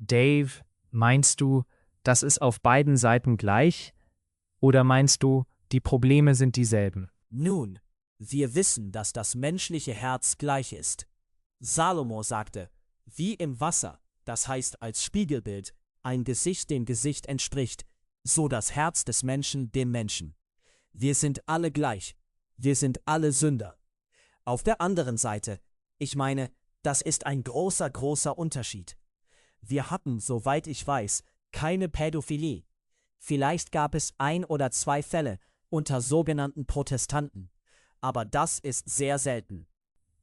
Dave, meinst du, das ist auf beiden Seiten gleich? Oder meinst du, die Probleme sind dieselben? Nun, wir wissen, dass das menschliche Herz gleich ist. Salomo sagte, wie im Wasser, das heißt als Spiegelbild, ein Gesicht dem Gesicht entspricht, so das Herz des Menschen dem Menschen. Wir sind alle gleich. Wir sind alle Sünder. Auf der anderen Seite, ich meine, das ist ein großer, großer Unterschied. Wir hatten, soweit ich weiß, keine Pädophilie. Vielleicht gab es 1 oder 2 Fälle unter sogenannten Protestanten, aber das ist sehr selten.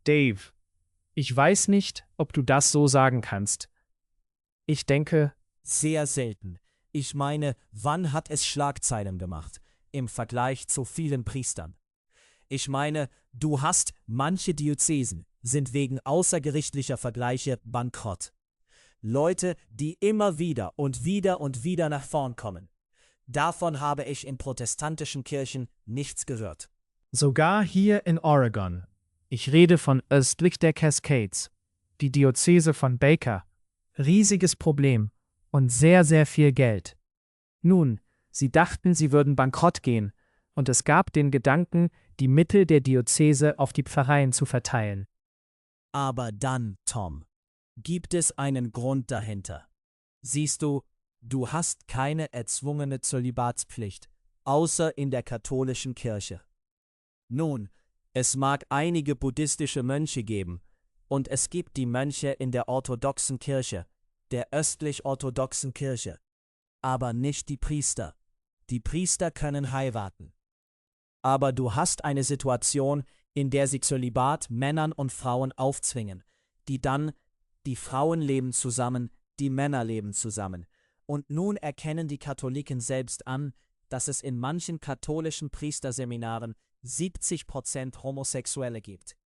Dave, ich weiß nicht, ob du das so sagen kannst. Ich denke, Sehr selten. Ich meine, wann hat es Schlagzeilen gemacht im Vergleich zu vielen Priestern? Ich meine, du hast, manche Diözesen sind wegen außergerichtlicher Vergleiche bankrott. Leute, die immer wieder und wieder und wieder nach vorn kommen. Davon habe ich in protestantischen Kirchen nichts gehört. sogar hier in Oregon. Ich rede von östlich der Cascades, die Diözese von Baker. Riesiges Problem und sehr, sehr viel Geld. Nun, sie dachten, sie würden bankrott gehen, und es gab den Gedanken, die Mittel der Diözese auf die Pfarreien zu verteilen. Aber dann, Tom, gibt es einen Grund dahinter. Siehst du, du hast keine erzwungene Zölibatspflicht, außer in der katholischen Kirche. Nun, es mag einige buddhistische Mönche geben, und es gibt die Mönche in der orthodoxen Kirche, der östlich-orthodoxen Kirche, aber nicht die Priester. Die Priester können heiraten. Aber du hast eine Situation, in der sie Zölibat Männern und Frauen aufzwingen, die Frauen leben zusammen, die Männer leben zusammen. Und nun erkennen die Katholiken selbst an, dass es in manchen katholischen Priesterseminaren 70% Homosexuelle gibt.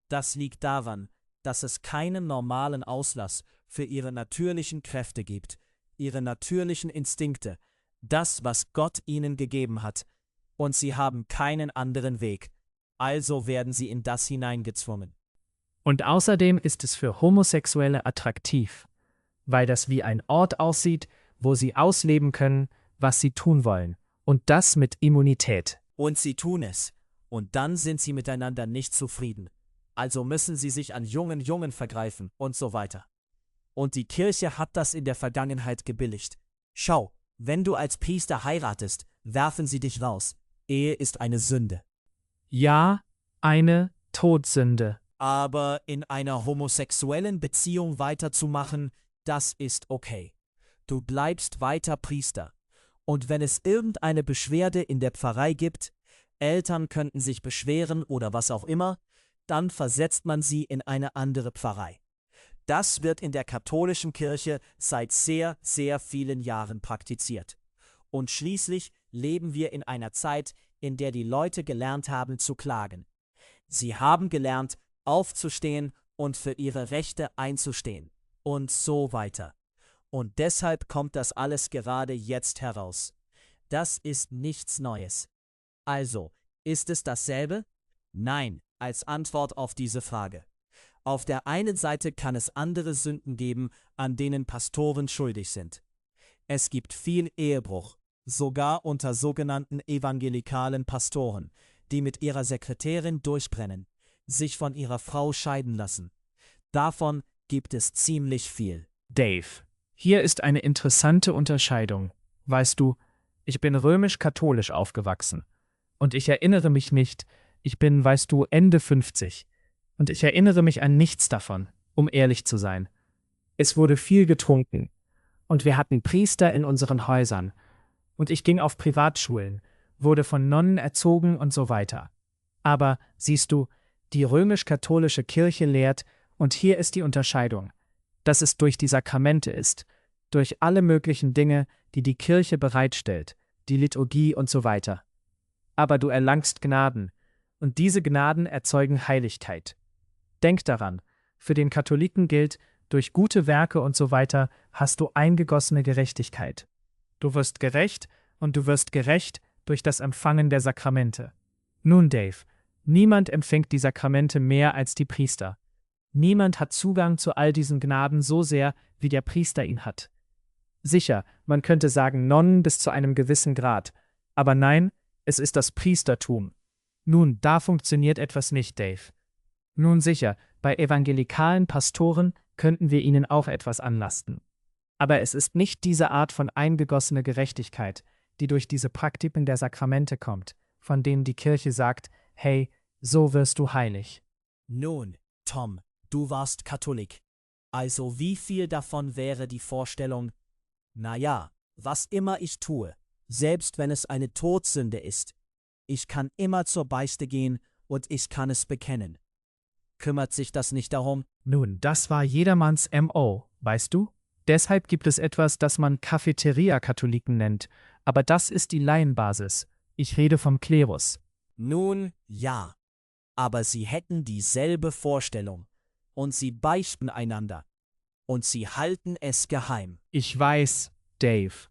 Das liegt daran, dass es keinen normalen Auslass für ihre natürlichen Kräfte gibt, ihre natürlichen Instinkte, das, was Gott ihnen gegeben hat, und sie haben keinen anderen Weg, also werden sie in das hineingezwungen. Und außerdem ist es für Homosexuelle attraktiv, weil das wie ein Ort aussieht, wo sie ausleben können, was sie tun wollen, und das mit Immunität. Und sie tun es, und dann sind sie miteinander nicht zufrieden. Also müssen sie sich an Jungen vergreifen und so weiter. Und die Kirche hat das in der Vergangenheit gebilligt. Schau, wenn du als Priester heiratest, werfen sie dich raus. Ehe ist eine Sünde. Ja, eine Todsünde. Aber in einer homosexuellen Beziehung weiterzumachen, das ist okay. Du bleibst weiter Priester. Und wenn es irgendeine Beschwerde in der Pfarrei gibt, Eltern könnten sich beschweren oder was auch immer, dann versetzt man sie in eine andere Pfarrei. Das wird in der katholischen Kirche seit sehr, sehr vielen Jahren praktiziert. Und schließlich leben wir in einer Zeit, in der die Leute gelernt haben zu klagen. Sie haben gelernt, aufzustehen und für ihre Rechte einzustehen. Und so weiter. Und deshalb kommt das alles gerade jetzt heraus. Das ist nichts Neues. Also, ist es dasselbe? Nein, als Antwort auf diese Frage. Auf der einen Seite kann es andere Sünden geben, an denen Pastoren schuldig sind. Es gibt viel Ehebruch, sogar unter sogenannten evangelikalen Pastoren, die mit ihrer Sekretärin durchbrennen, sich von ihrer Frau scheiden lassen. Davon gibt es ziemlich viel. Dave, hier ist eine interessante Unterscheidung. Weißt du, ich bin römisch-katholisch aufgewachsen. Und ich erinnere mich nicht, ich bin, weißt du, Ende 50. Und ich erinnere mich an nichts davon, um ehrlich zu sein. Es wurde viel getrunken. Und wir hatten Priester in unseren Häusern. Und ich ging auf Privatschulen, wurde von Nonnen erzogen und so weiter. Aber, siehst du, die römisch-katholische Kirche lehrt, und hier ist die Unterscheidung, dass es durch die Sakramente ist, durch alle möglichen Dinge, die die Kirche bereitstellt, die Liturgie und so weiter. Aber du erlangst Gnaden, und diese Gnaden erzeugen Heiligkeit. Denk daran, für den Katholiken gilt, durch gute Werke und so weiter hast du eingegossene Gerechtigkeit. Du wirst gerecht und du wirst gerecht durch das Empfangen der Sakramente. Nun, Dave, niemand empfängt die Sakramente mehr als die Priester. Niemand hat Zugang zu all diesen Gnaden so sehr, wie der Priester ihn hat. Sicher, man könnte sagen Nonnen bis zu einem gewissen Grad, aber nein, es ist das Priestertum. Nun, da funktioniert etwas nicht, Dave. Nun sicher, bei evangelikalen Pastoren könnten wir ihnen auch etwas anlasten. Aber es ist nicht diese Art von eingegossene Gerechtigkeit, die durch diese Praktiken der Sakramente kommt, von denen die Kirche sagt, hey, so wirst du heilig. Nun, Tom, du warst Katholik. Also wie viel davon wäre die Vorstellung, naja, was immer ich tue, selbst wenn es eine Todsünde ist, ich kann immer zur Beichte gehen und ich kann es bekennen. Kümmert sich das nicht darum? Nun, das war jedermanns MO, weißt du? Deshalb gibt es etwas, das man Cafeteria-Katholiken nennt, aber das ist die Laienbasis. Ich rede vom Klerus. Nun, ja. Aber sie hätten dieselbe Vorstellung. Und sie beichten einander. Und sie halten es geheim. Ich weiß, Dave.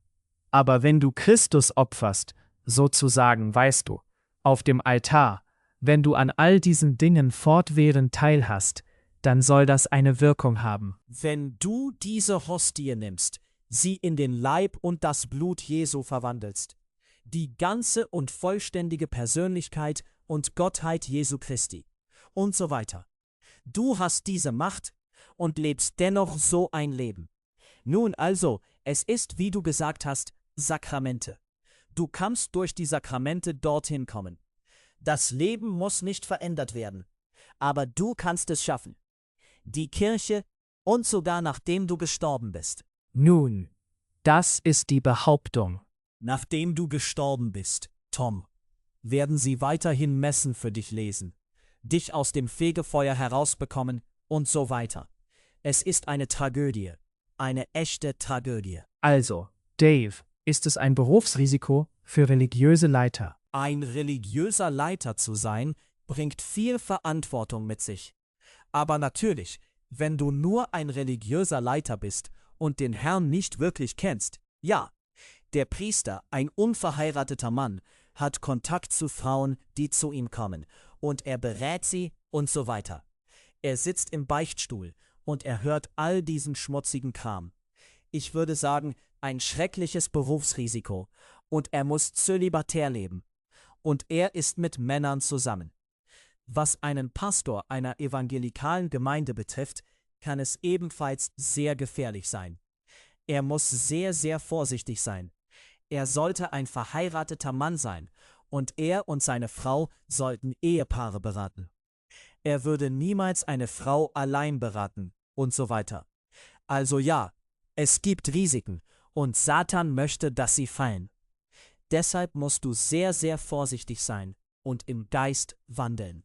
Aber wenn du Christus opferst, sozusagen, weißt du, auf dem Altar, wenn du an all diesen Dingen fortwährend teilhast, dann soll das eine Wirkung haben. Wenn du diese Hostie nimmst, sie in den Leib und das Blut Jesu verwandelst, die ganze und vollständige Persönlichkeit und Gottheit Jesu Christi und so weiter. Du hast diese Macht und lebst dennoch so ein Leben. Nun also, es ist, wie du gesagt hast, Sakramente. Du kannst durch die Sakramente dorthin kommen. Das Leben muss nicht verändert werden, aber du kannst es schaffen. Die Kirche und sogar nachdem du gestorben bist. Nun, das ist die Behauptung. Nachdem du gestorben bist, Tom, werden sie weiterhin Messen für dich lesen, dich aus dem Fegefeuer herausbekommen und so weiter. Es ist eine Tragödie, eine echte Tragödie. Also, Dave, ist es ein Berufsrisiko für religiöse Leiter? Ein religiöser Leiter zu sein, bringt viel Verantwortung mit sich. Aber natürlich, wenn du nur ein religiöser Leiter bist und den Herrn nicht wirklich kennst, ja, der Priester, ein unverheirateter Mann, hat Kontakt zu Frauen, die zu ihm kommen, und er berät sie und so weiter. Er sitzt im Beichtstuhl und er hört all diesen schmutzigen Kram. Ich würde sagen, ein schreckliches Berufsrisiko, und er muss zölibatär leben. Und er ist mit Männern zusammen. Was einen Pastor einer evangelikalen Gemeinde betrifft, kann es ebenfalls sehr gefährlich sein. Er muss sehr, sehr vorsichtig sein. Er sollte ein verheirateter Mann sein und er und seine Frau sollten Ehepaare beraten. Er würde niemals eine Frau allein beraten und so weiter. Also ja, es gibt Risiken und Satan möchte, dass sie fallen. Deshalb musst du sehr, sehr vorsichtig sein und im Geist wandeln.